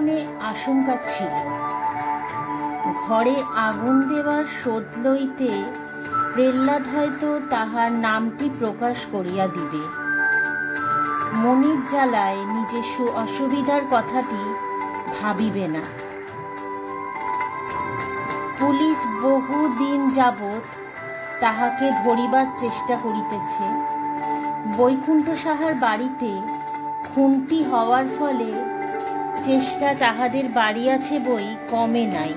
মনে আশঙ্কা ছিল, ঘরে আগুন দেওয়ার শোধ লইতে প্রহ্লাদ হয়তো তাহার নামটি প্রকাশ করিয়া দিবে। মনির জ্বালায় নিজের অসুবিধার কথাটি ভাবিবে না। পুলিশ বহু দিন যাবৎ তাহাকে ধরিবার চেষ্টা করিতেছে। বৈকুণ্ঠ সাহার বাড়িতে খুনটি হওয়ার ফলে চেষ্টা তাহাদের বাড়িয়াছে বই কমে নাই।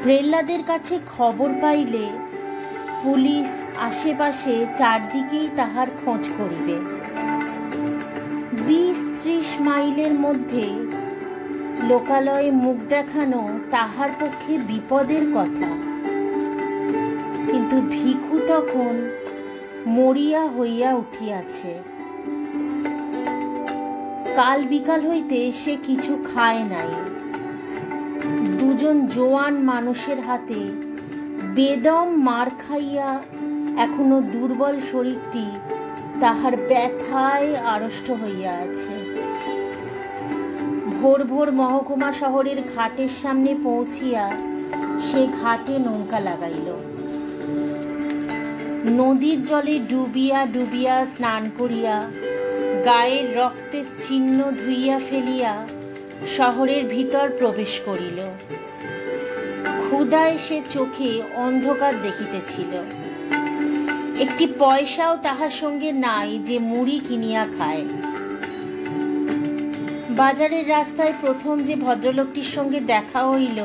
প্রহ্লাদের কাছে খবর পাইলে পুলিশ আশেপাশে চারদিকেই তাহার খোঁজ করিবে। 20-30 মাইলের মধ্যে লোকালয়ে মুখ দেখানো তাহার পক্ষে বিপদের কথা। কিন্তু ভিখু তখন মরিয়া হইয়া উঠিয়াছে। কাল বিকাল হইতে সে কিছু খায় নাই। দুজন জোয়ান মানুষের হাতে বেদম মার খাইয়া এখনো দুর্বল শরীরটি তাহার ব্যথায় আড়ষ্ট হইয়া আছে। ভোর ভোর মহকুমা শহরের ঘাটের সামনে পৌঁছিয়া সে ঘাটে নৌকা লাগাইল। নদীর জলে ডুবিয়া ডুবিয়া স্নান করিয়া গায়ের রক্তের চিহ্ন ধুইয়া ফেলিয়া শহরের ভিতর প্রবেশ করিল। ক্ষুধায় সে চোখে অন্ধকার দেখিতেছিল। একটি পয়সাও তাহার সঙ্গে নাই যে মুড়ি কিনিয়া খায়। বাজারের রাস্তায় প্রথম যে ভদ্রলোকটির সঙ্গে দেখা হইল,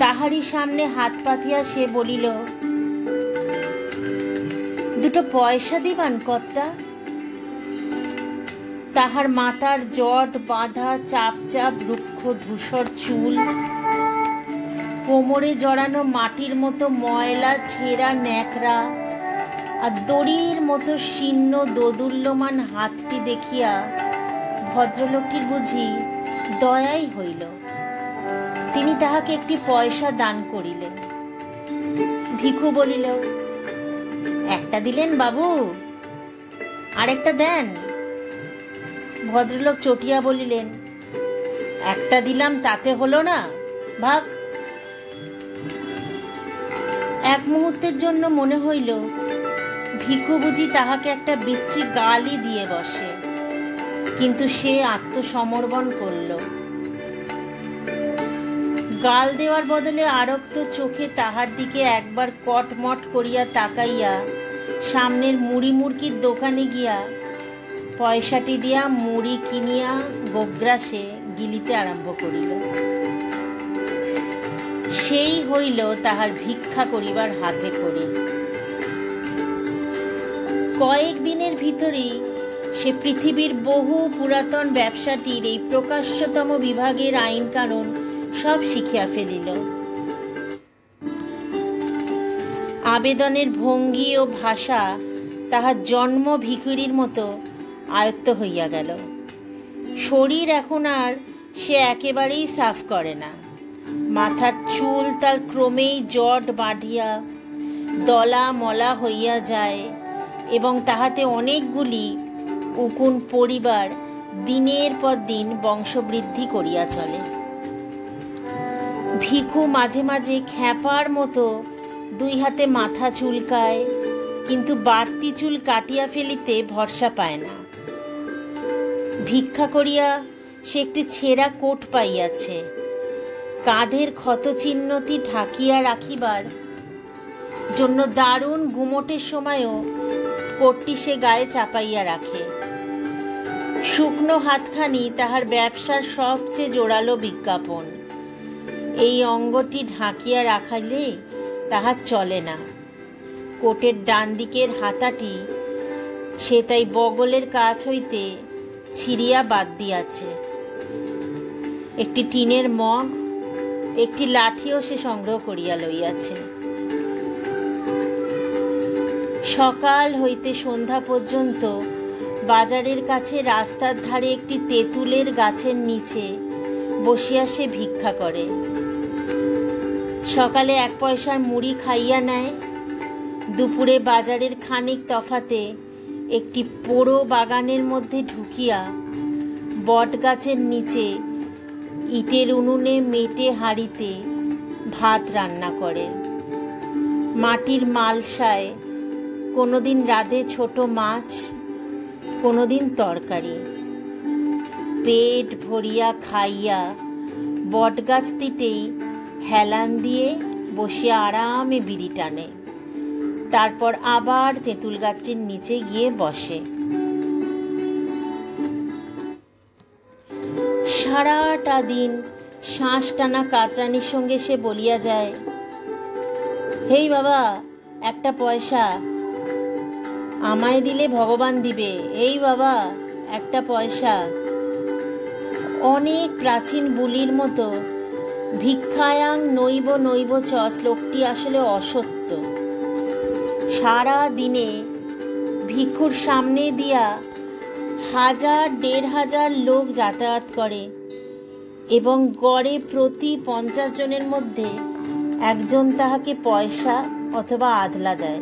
তাহারই সামনে হাত পাতিয়া সে বলিল, দুটো পয়সা দিবান কর্তা? তাহার মাথার জট বাঁধা চাপ চাপ রুক্ষ ধূসর চুল, কোমরে জড়ানো মাটির মতো ময়লা ছেঁড়া ন্যাকড়া আর দড়ির মতো শীর্ণ দোদুল্যমান হাতটি দেখিয়া ভদ্রলোকটির বুঝি দয়াই হইল। তিনি তাহাকে একটি পয়সা দান করিলেন। ভিখু বলিল, একটা দিলেন বাবু, আরেকটা দেন। ভদ্রলোক চটিয়া বলিলেন, একটা দিলাম তাতে হলো না, ভাগ। এক মুহূর্তের জন্য মনে হইল ভিখু বুঝি তাহাকে একটা বিশ্রী গালি দিয়ে বসে, কিন্তু সে আত্মসমর্পণ করল। গাল দেওয়ার বদলে আরক্ত চোখে তাহার দিকে একবার কটমট করিয়া তাকাইয়া সামনের মুড়ি মুড়কির দোকানে গিয়া পয়সাটি দিয়া মুড়ি কিনিয়া গোগ্রাসে গিলিতে আরম্ভ করিল। সেই হইল তাহার ভিক্ষা করিবার হাতে খড়ি। কয়েক দিনের ভিতরেই সে পৃথিবীর বহু পুরাতন ব্যবসাটির এই প্রকাশ্যতম বিভাগের আইন কানুন সব শিখিয়া ফেলিল। আবেদনের ভঙ্গি ও ভাষা তাহার জন্ম ভিখারির মতো আয়ত্ত হইয়া গেল। শরীর এখন আর সে একেবারেই সাফ করে না। মাথার চুল তার ক্রমেই জট বাঁধিয়া দলা মলা হইয়া যায় এবং তাহাতে অনেকগুলি উকুন পরিবার দিনের পর দিন বংশবৃদ্ধি করিয়া চলে। ভিখু মাঝে মাঝে খ্যাপার মতো দুই হাতে মাথা চুলকায়, কিন্তু বাড়তি চুল কাটিয়া ফেলিতে ভরসা পায় না। ভিক্ষা করিয়া সে একটি ছেঁড়া কোট পাইয়াছে। কাঁধের ক্ষতচিহ্নটি ঢাকিয়া রাখিবার জন্য দারুণ গুমোটের সময়ও কোটটি সে গায়ে চাপাইয়া রাখে। শুকনো হাতখানি তাহার ব্যবসার সবচেয়ে জোরালো বিজ্ঞাপন। এই অঙ্গটি ঢাকিয়া রাখাইলে তাহার চলে না। কোটের ডান দিকের হাতাটি সে তাই বগলের কাছ হইতে ছিঁড়িয়া বাদ দিয়াছে। একটি টিনের মগ, একটি লাঠিও সে সংগ্রহ করিয়া লইয়াছে। সকাল হইতে সন্ধ্যা পর্যন্ত বাজারের কাছে রাস্তার ধারে একটি তেঁতুলের গাছের নিচে বসিয়া সে ভিক্ষা করে। সকালে 1 পয়সার মুড়ি খাইয়া নেয়। দুপুরে বাজারের খানিক তফাতে একটি পোড়ো বাগানের মধ্যে ঢুকিয়া বট গাছের নিচে ইটের উনুনে মেটে হাঁড়িতে ভাত রান্না করে। মাটির মালসায় কোনোদিন রাঁধে ছোট মাছ, কোনোদিন তরকারি। পেট ভরিয়া খাইয়া বটগাছ তিটেই হেলান দিয়ে বসিয়া আরামে বিড়ি টানে। তারপর আবার তেঁতুল গাছটির নিচে গিয়ে বসে। সারাটা দিন শ্বাস টানা কাতরানির সঙ্গে সে বলিয়া যায়, হেই বাবা, একটা পয়সা আমায় দিলে ভগবান দিবে, এই বাবা একটা পয়সা। অনেক প্রাচীন বুলির মতো ভিক্ষায়াং নৈব নৈব চ শ্লোকটি আসলে অসত্য। সারা দিনে ভিক্ষুর সামনে দিয়া 1000-1500 লোক যাতায়াত করে এবং গড়ে প্রতি 50 জনের মধ্যে একজন তাহাকে পয়সা অথবা আধলা দেয়।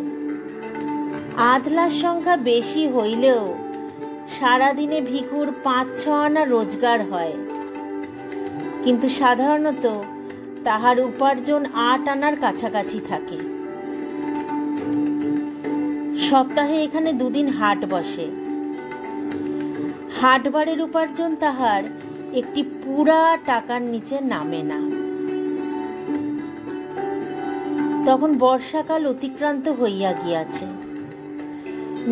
আধলার সংখ্যা বেশি হইলেও সারাদিনে ভিক্ষুর 5-6 আনা রোজগার হয়, কিন্তু সাধারণত তাহার উপার্জন 8 আনার কাছাকাছি থাকে। সপ্তাহে এখানে 2 দিন হাট বসে। হাটবারের উপার্জন তাহার একটি পুরা টাকার নিচে নামে না। তখন বর্ষাকাল অতিক্রান্ত হইয়া গিয়াছে।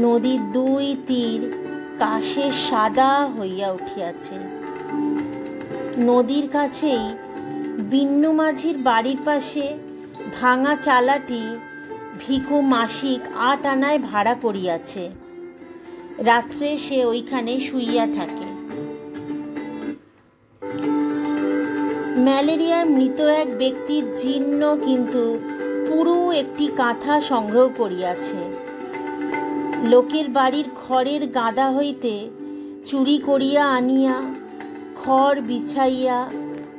নদীর 2 তীর কাশে সাদা হইয়া উঠিয়াছে। নদীর কাছেই বিন্নু মাঝির বাড়ির পাশে ভাঙা চালাটি ভিখু মাসিক 8 আনায় ভাড়া করিয়াছে। রাত্রে সে ওইখানে শুইয়া থাকে। ম্যালেরিয়ার মৃত এক ব্যক্তির জীর্ণ কিন্তু পুরো একটি কাঁথা সংগ্রহ করিয়াছে। লোকের বাড়ির খড়ের গাদা হইতে চুরি করিয়া আনিয়া খড় বিছাইয়া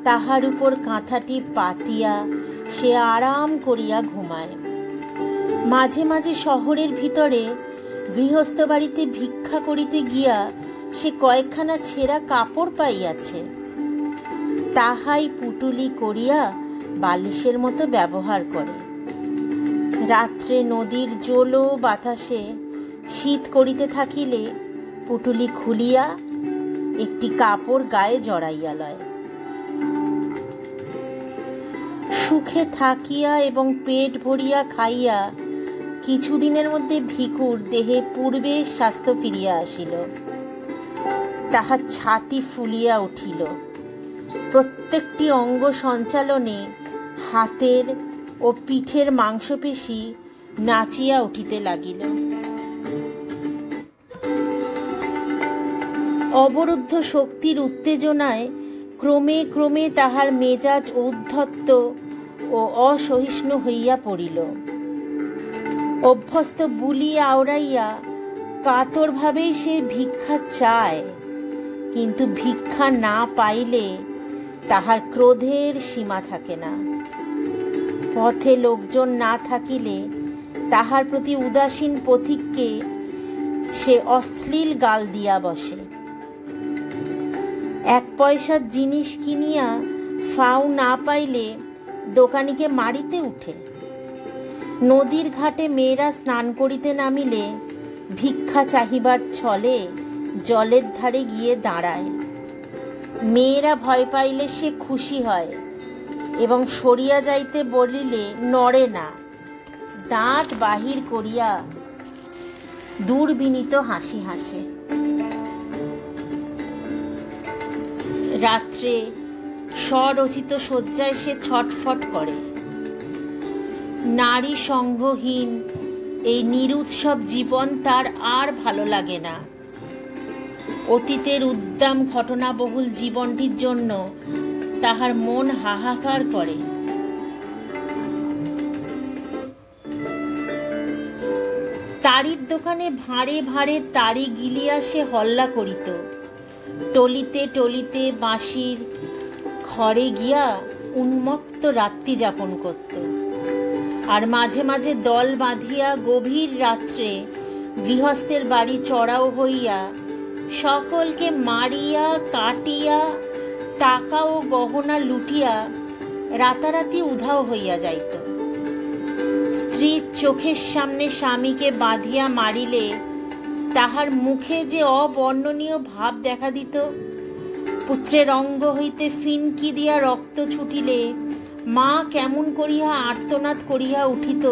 তাহার উপর কাঁথাটি পাতিয়া সে আরাম করিয়া ঘুমায়। মাঝে মাঝে শহরের ভিতরে গৃহস্থ বাড়িতে ভিক্ষা করিতে গিয়া সে কয়েকখানা ছেঁড়া কাপড় পাইয়াছে। তাহাই পুটুলি করিয়া বালিশের মতো ব্যবহার করে। রাত্রে নদীর জলো বাতাসে শীত করিতে থাকিলে পুটুলি খুলিয়া একটি কাপড় গায়ে জড়াইয়া লয়। সুখে থাকিয়া এবং পেট ভরিয়া খাইয়া কিছুদিনের মধ্যে ভিখুর দেহে পূর্বের স্বাস্থ্য ফিরিয়া আসিল। তাহার ছাতি ফুলিয়া উঠিল। প্রত্যেকটি অঙ্গ সঞ্চালনে হাতের ও পিঠের মাংসপেশি নাচিয়া উঠিতে লাগিল। অবরুদ্ধ শক্তির উত্তেজনায় ক্রমে ক্রমে তাহার মেজাজ উদ্ধত্ত ও অসহিষ্ণু হইয়া পড়িল। অভ্যস্ত বুলি আওড়াইয়া কাতরভাবেই সে ভিক্ষা চায়, কিন্তু ভিক্ষা না পাইলে তাহার ক্রোধের সীমা থাকে না। পথে লোকজন না থাকিলে তাহার প্রতি উদাসীন পথিককে সে অশ্লীল গাল দিয়া বসে। 1 পয়সার জিনিস কিনিয়া ফাও না পাইলে দোকানিকে মারিতে উঠে। নদীর ঘাটে মেয়েরা স্নান করিতে নামিলে ভিক্ষা চাহিবার ছলে জলের ধারে গিয়ে দাঁড়ায়। মেয়েরা ভয় পাইলে সে খুশি হয় এবং সরিয়া যাইতে বলিলে নড়ে না, দাঁত বাহির করিয়া দুর্বিনীত হাসি হাসে। রাত্রে স্বরচিত শয্যায় সে ছটফট করে। নারী সঙ্গহীন এই নিরুৎসব জীবন তার আর ভালো লাগে না। অতীতের উদ্দাম ঘটনাবহুল জীবনটির জন্য তাহার মন হাহাকার করে। তারির দোকানে ভাঁড়ে ভাঁড়ে তারি গিলিয়া সে হল্লা করিত। টলিতে টলিতে বাঁশির ঘরে গিয়া উন্মত্ত রাত্রি যাপন করত। আর মাঝে মাঝে দল বাঁধিয়া গভীর রাত্রে গৃহস্থের বাড়ি চড়াও হইয়া সকলকে মারিয়া কাটিয়া টাকা ও গহনা লুটিয়া রাতারাতি উধাও হইয়া যাইত। স্ত্রীর চোখের সামনে স্বামীকে বাঁধিয়া মারিলে তাহার মুখে যে অবর্ণনীয় ভাব দেখা দিত। পুত্রের অঙ্গ হইতে ফিনকি দিয়া রক্ত ছুটিলে মা কেমন করিয়া আর্তনাদ করিয়া উঠিত।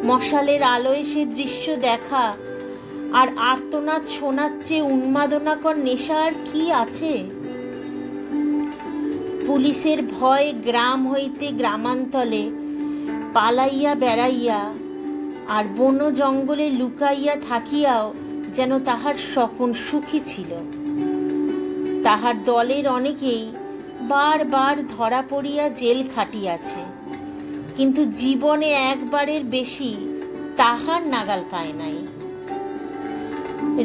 মশালের আলোয় সে দৃশ্য দেখা আর আর্তনাদ শোনার চেয়ে উন্মাদনাকর নেশা আর কি আছে? পুলিশের ভয় গ্রাম হইতে গ্রামান্তরে পালাইয়া বেড়াইয়া আর বন জঙ্গলে লুকাইয়া থাকিয়াও যেন তাহার স্বপন সুখী ছিল। তাহার দলের অনেকেই বারবার ধরা পড়িয়া জেল খাটিয়াছে, কিন্তু জীবনে একবারের বেশি তাহার নাগাল পায় নাই।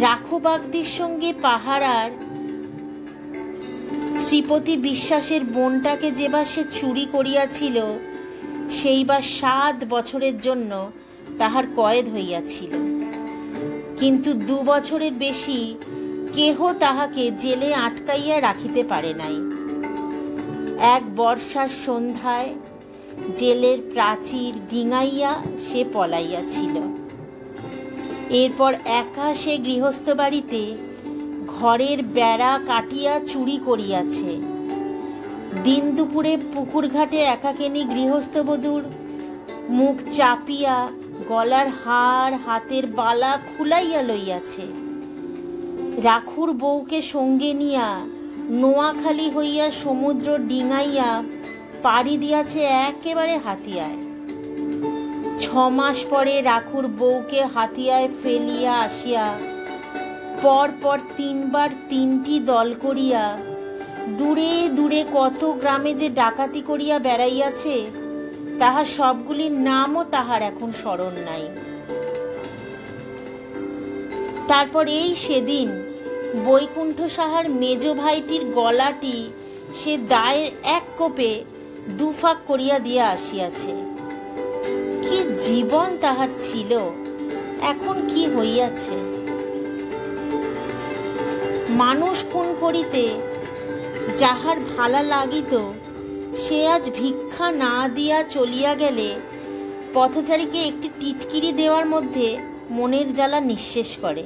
রাখোবাগদির সঙ্গে পাহারার শ্রীপতি বিশ্বাসের বোনটাকে যেবার সে চুরি করিয়াছিল, সেইবার 7 বছরের জন্য তাহার কয়েদ হইয়াছিল, কিন্তু 2 বছরের বেশি কেহ তাহাকে জেলে আটকাইয়া রাখিতে পারে নাই। এক বর্ষার সন্ধ্যায় জেলের প্রাচীর ডিঙাইয়া সে পলাইয়াছিল। এরপর একা সে গৃহস্থ বাড়িতে ঘরের বেড়া কাটিয়া চুরি করিয়াছে। দিন দুপুরে পুকুর ঘাটে একাকিনী গৃহস্থবধূর মুখ চাপিয়া গলার হার হাতের বালা খুলাইয়া লইয়াছে। রাখুর বউকে সঙ্গে নিয়া নোয়াখালী হইয়া সমুদ্র ডিঙাইয়া পাড়ি দিয়াছে একেবারে হাতিয়ায়। 6 মাস পরে রাখুর বউকে হাতিয়ায় ফেলিয়া আসিয়া পর পর 3 বার 3টি দল করিয়া দূরে দূরে কত গ্রামে যে ডাকাতি করিয়া বেড়াইয়াছে, তাহার সবগুলির নামও তাহার এখন স্মরণ নাই। তারপর এই সেদিন বৈকুণ্ঠ সাহার মেজ ভাইটির গলাটি সে দায়ের এক কোপে 2 ফাঁক করিয়া দিয়া আসিয়াছে। কি জীবন তাহার ছিল, এখন কি হইয়াছে! মানুষ খুন করিতে যাহার ভালা লাগিত, সে আজ ভিক্ষা না দিয়া চলিয়া গেলে পথচারীকে একটি টিটকিরি দেওয়ার মধ্যে মনের জ্বালা নিঃশেষ করে।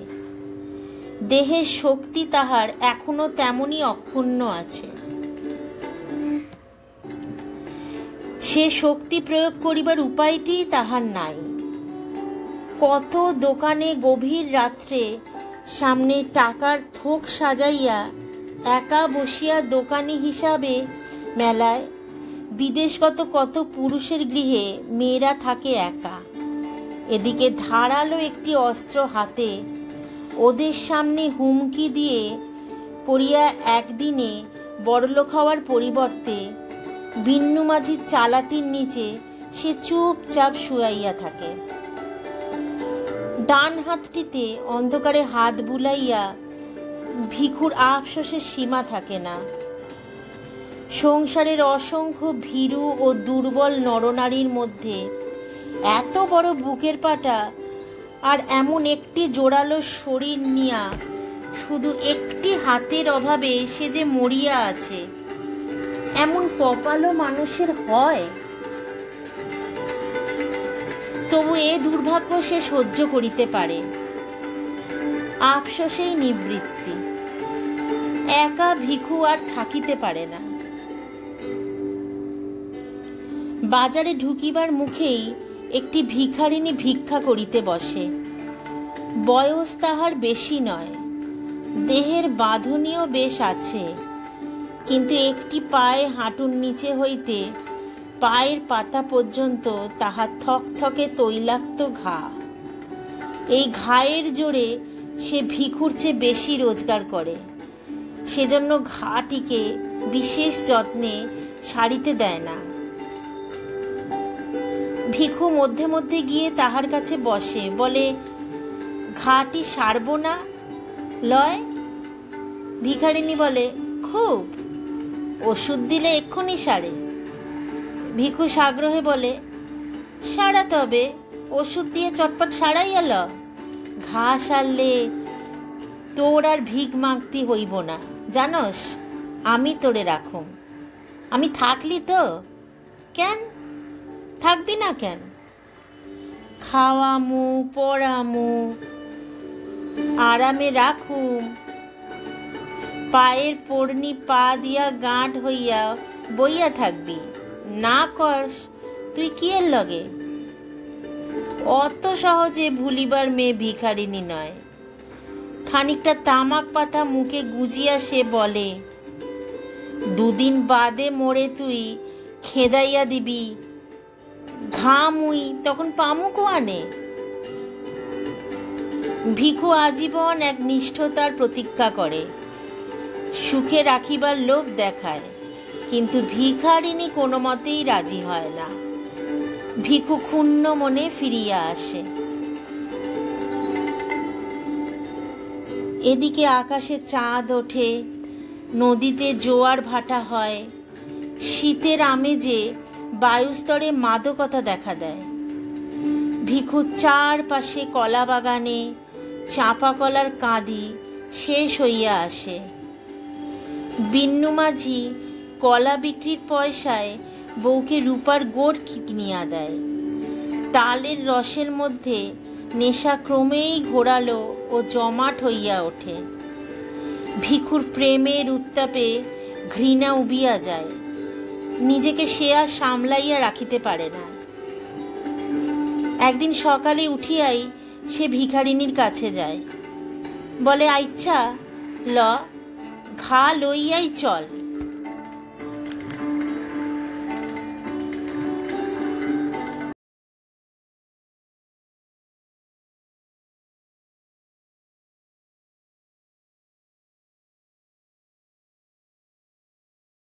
দেহের শক্তি তাহার এখনো তেমনই অক্ষুণ্ণ আছে। সে শক্তি প্রয়োগ করিবার উপায়টি তাহার নাই। কত দোকানে গভীর রাত্রে সামনে টাকার থোক সাজাইয়া একা বসিয়া দোকানি হিসাবে মেলায় বিদেশগত কত পুরুষের গৃহে মেয়েরা থাকে একা। এদিকে ধারালো একটি অস্ত্র হাতে ওদের সামনে হুমকি দিয়ে পড়িয়া একদিনে বড়লোক হওয়ার পরিবর্তে বিন্নু মাঝির চালাটির নিচে সে চুপচাপ শুয়াইয়া থাকে। ডান হাতটিতে অন্ধকারে হাত বুলাইয়া ভিখুর আফসোসের সীমা থাকে না। সংসারের অসংখ্য ভীরু ও দুর্বল নরনারীর মধ্যে এত বড় বুকের পাটা আর এমন একটি জোরালো শরীর নিয়া শুধু একটি হাতের অভাবে সে যে মরিয়া আছে, এমন কপালও মানুষের হয়? তবু এ দুর্ভাগ্য সে সহ্য করিতে পারে। আফসোসেই নিবৃত্তি। একা ভিখু আর থাকিতে পারে না। বাজারে ঢুকিবার মুখেই একটি ভিখারিনী ভিক্ষা করিতে বসে। বয়স তাহার বেশি নয়, দেহের বাঁধনীয় বেশ আছে, কিন্তু একটি পায়ে হাঁটুর নিচে হইতে পায়ের পাতা পর্যন্ত তাহার থকথকে তৈলাক্ত ঘা। এই ঘায়ের জোরে সে ভিখুর চেয়ে বেশি রোজগার করে, সেজন্য ঘাটিকে বিশেষ যত্নে সারিতে দেয় না। ভিখু মধ্যে মধ্যে গিয়ে তাহার কাছে বসে, বলে, ঘাটি সারব না লয়? ভিখারিনী বলে, খুব, ওষুধ দিলে এক্ষুনি সারে। ভিখু সাগ্রহে বলে, সারা তবে, ওষুধ দিয়ে চটপট সারাইয়া ল, ঘা সারলে তোর আর ভিক মাগতি হইব না, জানস? আমি তোরে রাখুম। আমি থাকলি তো। কেন থাকবি না কেন? খাওয়ামু, পড়ামু, আরামে রাখুম। পায়ের পড়নি পা দিয়া গাঁট হইয়া বইয়া থাকবি, না করস তুই কি এর লগে? অত সহজে ভুলিবার মেয়ে ভিখারিনী নয়। খানিকটা তামাক পাতা মুখে গুজিয়া সে বলে, দুদিন বাদে মোড়ে তুই খেদাইয়া দিবি, ঘাম উই তখন পামু কোয়ানে? ভিখু আজীবন এক নিষ্ঠতার প্রতীক্ষা করে, সুখে রাখিবার লোভ দেখায়, কিন্তু ভিখারিনী কোনো মতেই রাজি হয় না। ভিখু ক্ষুণ্ণ মনে ফিরিয়া আসে। এদিকে আকাশে চাঁদ ওঠে, নদীতে জোয়ার ভাটা হয়, শীতের আমেজে বায়ুস্তরে মাদকতা দেখা দেয়। ভিখু চারপাশে কলা বাগানে চাঁপা কলার কাঁদি শেষ হইয়া আসে। বিন্নু মাঝি কলা বিক্রির পয়সায় বউকে রূপার গোড় কিনিয়া দেয়। তালের রসের মধ্যে নেশা ক্রমেই ঘোরালো ও জমাট হইয়া ওঠে। ভিখুর প্রেমের উত্তাপে ঘৃণা উবিয়া যায়, নিজেকে সে আর সামলাইয়া রাখিতে পারে না। একদিন সকালে উঠিয়াই সে ভিখারিনীর কাছে যায়, বলে, আচ্ছা ল, ঘা লইয়াই চল।